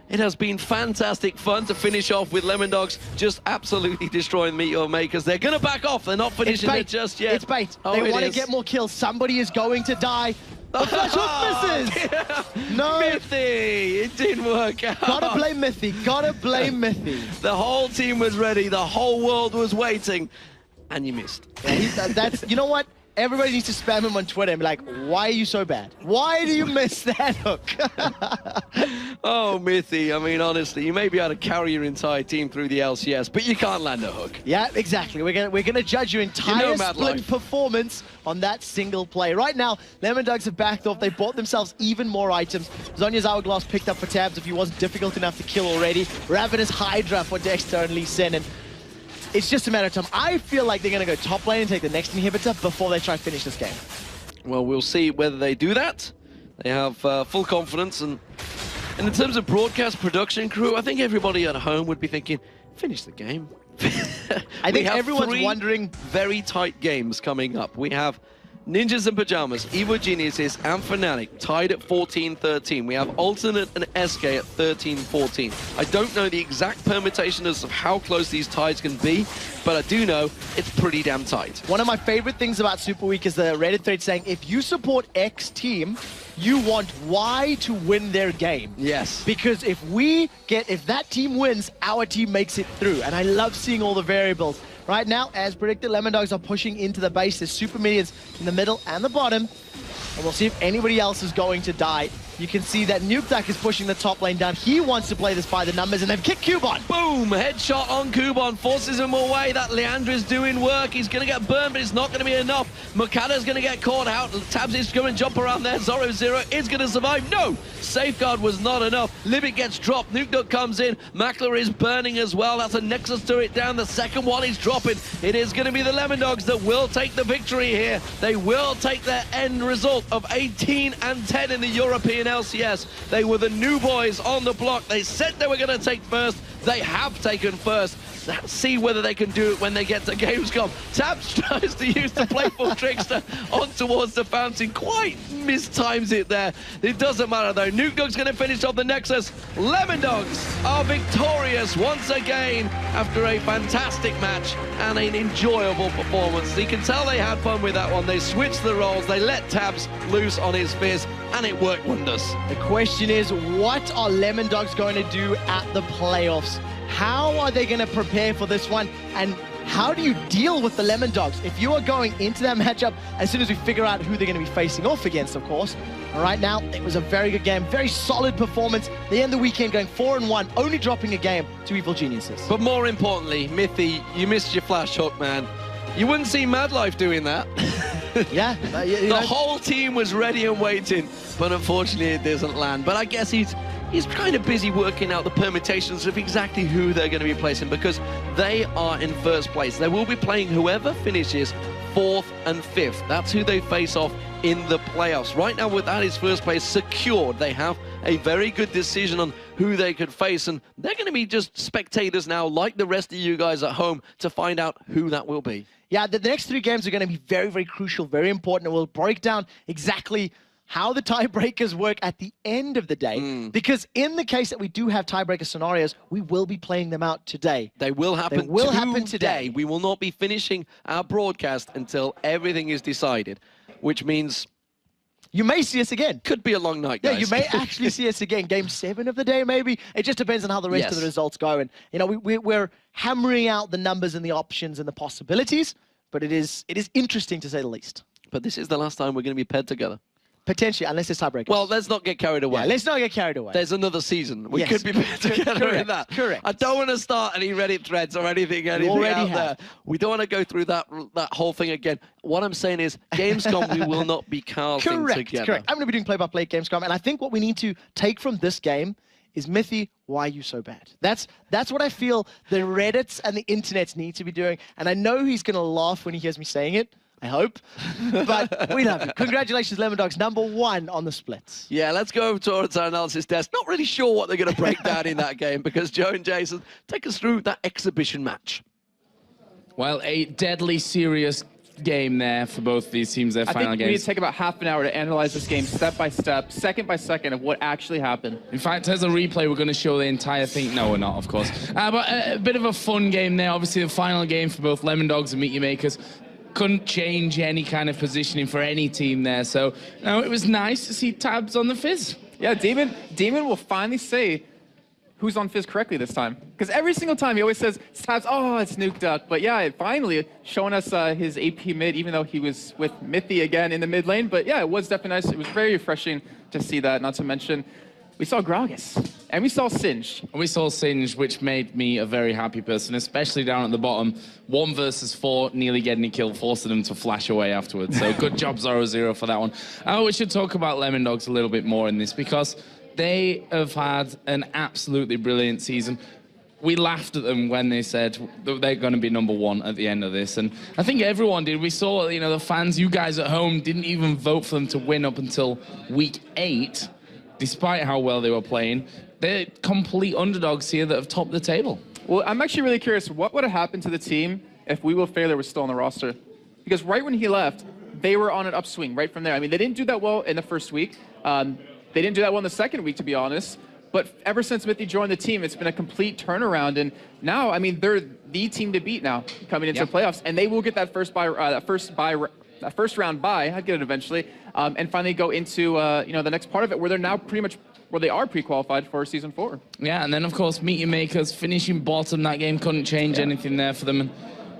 It has been fantastic fun to finish off with Lemondogs just absolutely destroying Meteor Makers. They're going to back off. They're not finishing it just yet. It's bait. Oh, they want to get more kills. Somebody is going to die. The flash hook misses. Yeah. No. Mythy. It didn't work out. Gotta blame Mythy. Gotta blame Mythy. The whole team was ready. The whole world was waiting. And you missed. Yeah, that's, you know what? Everybody needs to spam him on Twitter and be like, why are you so bad? Why do you miss that hook? Oh, Mythy, I mean, honestly, you may be able to carry your entire team through the LCS, but you can't land a hook. Yeah, exactly. We're gonna judge your entire split performance on that single play. Right now, Lemondogs have backed off. They bought themselves even more items. Zhonya's Hourglass picked up for Tabs if he wasn't difficult enough to kill already. Ravenous Hydra for Dexter and Lee Sin. And it's just a matter of time. I feel like they're going to go top lane and take the next inhibitor before they try to finish this game. Well, we'll see whether they do that. They have full confidence. And in terms of broadcast production crew, I think everybody at home would be thinking, finish the game. I think everyone's wondering. Very tight games coming up. We have Ninjas and Pajamas, Evo Geniuses, and Fnatic tied at 14-13. We have Alternate and SK at 13-14. I don't know the exact permutations of how close these ties can be, but I do know it's pretty damn tight. One of my favorite things about Super Week is the Reddit thread saying, if you support X team, you want Y to win their game. Yes. Because if that team wins, our team makes it through. And I love seeing all the variables. Right now, as predicted, Lemondogs are pushing into the base. There's super minions in the middle and the bottom. And we'll see if anybody else is going to die. You can see that Nukeduck is pushing the top lane down. He wants to play this by the numbers, and they've kicked Cubon. Boom! Headshot on Cubon, forces him away. That Leandra's doing work. He's going to get burned, but it's not going to be enough. Makata's going to get caught out. Tabs is going to jump around there. Zoro0 is going to survive. No! Safeguard was not enough. Libic gets dropped. Nukeduck comes in. Makler is burning as well. That's a Nexus turret down. The second one is dropping. It is going to be the Lemondogs that will take the victory here. They will take their end result of 18-10 in the European LCS. They were the new boys on the block. They said they were going to take first. They have taken first. Let's see whether they can do it when they get to Gamescom. Tabs tries to use the playful trickster on towards the fountain. Quite mistimes it there. It doesn't matter though. Nukeduck's going to finish off the Nexus. Lemondogs are victorious once again after a fantastic match and an enjoyable performance. You can tell they had fun with that one. They switched the roles. They let Tabs loose on his fizz, and it worked wonders. The question is, what are Lemondogs going to do at the playoffs? How are they going to prepare for this one? And how do you deal with the Lemondogs? If you are going into that matchup, as soon as we figure out who they're going to be facing off against, of course. And right now, it was a very good game, very solid performance. They end the weekend going 4-1, only dropping a game to Evil Geniuses. But more importantly, Mythy, you missed your flash hook, man. You wouldn't see Mad Life doing that. Yeah. The whole team was ready and waiting, but unfortunately it doesn't land. But I guess he's kind of busy working out the permutations of exactly who they're going to be placing, because they are in first place. They will be playing whoever finishes 4th and 5th. That's who they face off in the playoffs. Right now, with that is first place secured. They have a very good decision on who they could face, and they're going to be just spectators now, like the rest of you guys at home, to find out who that will be. Yeah, the next 3 games are going to be very, very crucial, very important, and we'll break down exactly how the tiebreakers work at the end of the day. Because in the case that we do have tiebreaker scenarios, we will be playing them out today. They will happen, today. We will not be finishing our broadcast until everything is decided, which means you may see us again. Could be a long night, guys. Yeah, you may actually see us again. Game 7 of the day, maybe. It just depends on how the rest of the results go. And, you know, we're hammering out the numbers and the options and the possibilities. but it is interesting to say the least. But this is the last time we're going to be paired together. Potentially, unless there's tiebreakers. Well, let's not get carried away. Yeah, let's not get carried away. There's another season. We Yes. could be paired together in that. Correct. I don't want to start any Reddit threads or anything already out have. there. We don't want to go through that whole thing again. What I'm saying is, Gamescom, we will not be casting together. Correct. I'm going to be doing play-by-play at Gamescom, and I think what we need to take from this game is, Mithy, why are you so bad? That's what I feel the Reddits and the internets need to be doing, and I know he's going to laugh when he hears me saying it. I hope. But we love you. Congratulations, Lemondogs, #1 on the splits. Yeah, let's go over towards our analysis desk. Not really sure what they're going to break down in that game, because Joe and Jason, take us through that exhibition match. Well, a deadly serious game there for both these teams, their final I think we need games. to take about half an hour to analyze this game step by step, second by second of what actually happened. In fact, as a replay, we're going to show the entire thing. No, we're not, of course. But a bit of a fun game there. Obviously, the final game for both Lemondogs and Meet Your Makers. Couldn't change any kind of positioning for any team there. So, it was nice to see Tabs on the Fizz. Yeah, Demon will finally say who's on Fizz correctly this time. Because every single time he always says, Tabs, oh, it's Nuke Duck. But yeah, finally showing us his AP mid, even though he was with Mithy again in the mid lane. But yeah, it was definitely nice. It was very refreshing to see that, not to mention we saw Gragas, and we saw Singed. We saw Singed, which made me a very happy person, especially down at the bottom. 1 versus 4, nearly getting a kill, forcing them to flash away afterwards. So good job, 0-0 for that one. We should talk about Lemondogs a little bit more in this, because they have had an absolutely brilliant season. We laughed at them when they said that they're going to be #1 at the end of this. And I think everyone did. We saw, the fans, you guys at home, didn't even vote for them to win up until week 8. Despite how well they were playing. They're complete underdogs here that have topped the table. Well, I'm actually really curious, what would have happened to the team if We Will Failure was still on the roster? Because right when he left, they were on an upswing right from there. I mean, they didn't do that well in the first week. They didn't do that well in the second week, to be honest. But ever since Mithy joined the team, it's been a complete turnaround. And now, I mean, they're the team to beat now coming into the playoffs. And they will get that first round bye, I'd get it eventually, and finally go into the next part of it, where they're now pretty much they are pre-qualified for Season 4. Yeah, and then of course Meet Your Makers finishing bottom. That game couldn't change anything there for them. And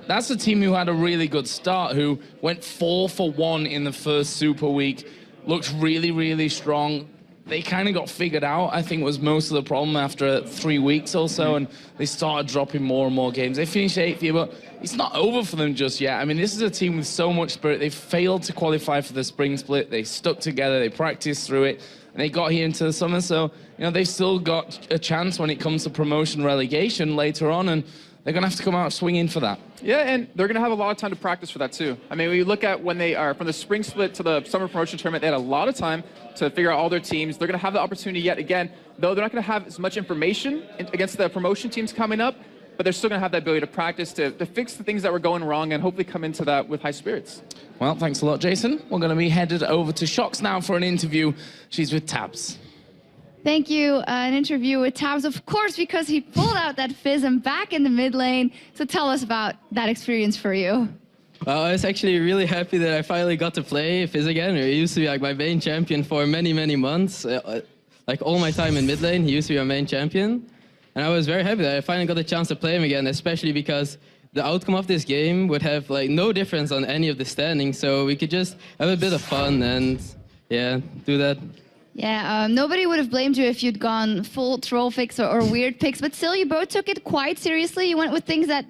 that's a team who had a really good start, who went 4 for 1 in the first Super Week, looked really, really strong. They kind of got figured out, I think, was most of the problem after 3 weeks or so, and they started dropping more and more games. They finished 8th here, but it's not over for them just yet. I mean, this is a team with so much spirit. They failed to qualify for the spring split. They stuck together. They practiced through it, and they got here into the summer. So, they've still got a chance when it comes to promotion relegation later on, and they're going to have to come out swinging for that. Yeah, and they're going to have a lot of time to practice for that, too. I mean, when you look at when they are from the spring split to the summer promotion tournament, they had a lot of time to figure out all their teams. They're going to have the opportunity yet again, though they're not going to have as much information against the promotion teams coming up, but they're still going to have that ability to practice, to fix the things that were going wrong, and hopefully come into that with high spirits. Well, thanks a lot, Jason. We're going to be headed over to Shox now for an interview. She's with Tabs. Thank you. An interview with Tabs, of course, because he pulled out that Fizz and back in the mid lane. So tell us about that experience for you. Well, I was actually really happy that I finally got to play Fizz again. He used to be like my main champion for many, many months. Like all my time in mid lane, he used to be my main champion. And I was very happy that I finally got the chance to play him again, especially because the outcome of this game would have like no difference on any of the standings. So we could just have a bit of fun and yeah, do that. Yeah, nobody would have blamed you if you'd gone full troll fix or weird picks, but still you both took it quite seriously. You went with things that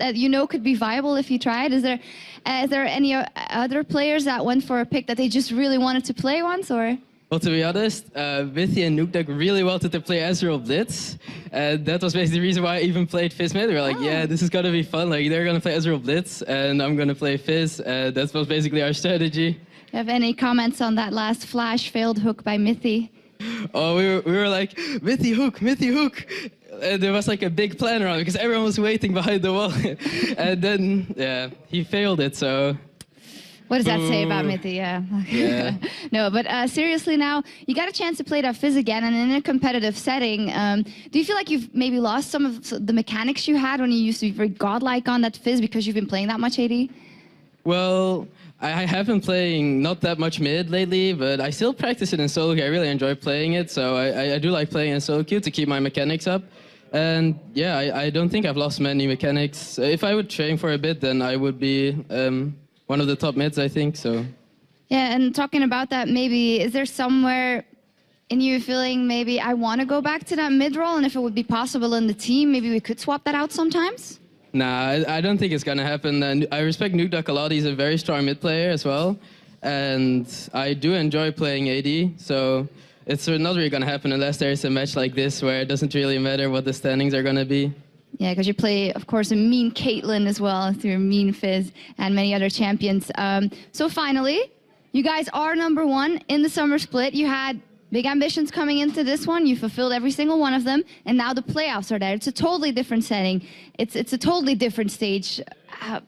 could be viable if you tried. Is there any other players that went for a pick that they just really wanted to play once, or? Well, to be honest, Vithy and Nuke Duck really wanted to play Ezreal Blitz. That was basically the reason why I even played Fizz mid. We were like, yeah, this is going to be fun. Like, they're going to play Ezreal Blitz, and I'm going to play Fizz. That was basically our strategy. Do you have any comments on that last flash failed hook by Mithy? Oh, we were like, Mithy hook, Mithy hook. There was like a big plan around it because everyone was waiting behind the wall. And then, yeah, he failed it, so... What does that say about Mithy? Yeah. No, but seriously now, you got a chance to play that Fizz again, and in a competitive setting, do you feel like you've maybe lost some of the mechanics you had when you used to be very godlike on that Fizz because you've been playing that much AD? Well, I have been playing not that much mid lately, but I still practice it in solo queue. I really enjoy playing it, so I do like playing in solo queue to keep my mechanics up. And yeah, I don't think I've lost many mechanics. If I would train for a bit, then I would be one of the top mids, I think. So Yeah, and talking about that, maybe is there somewhere in you feeling maybe I want to go back to that mid role, and if it would be possible in the team, maybe we could swap that out sometimes? nah, I don't think it's gonna happen. And I respect Nukeduck a lot. He's a very strong mid player as well, and I do enjoy playing AD. So it's not really gonna happen unless there's a match like this where it doesn't really matter what the standings are gonna be. Yeah, because you play, of course, a mean Caitlyn as well through mean Fizz and many other champions. So finally, you guys are #1 in the summer split. You had big ambitions coming into this one. You fulfilled every single one of them, and now the playoffs are there. It's a totally different setting. It's a totally different stage.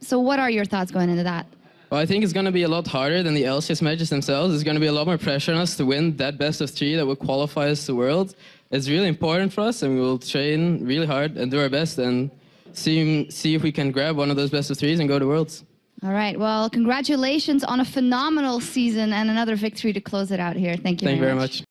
So what are your thoughts going into that? Well, I think it's going to be a lot harder than the LCS matches themselves. There's going to be a lot more pressure on us to win that best of 3 that will qualify us to Worlds. It's really important for us, and we will train really hard and do our best and see if we can grab one of those best of 3s and go to Worlds. All right. Well, congratulations on a phenomenal season and another victory to close it out here. Thank you Thank you very much.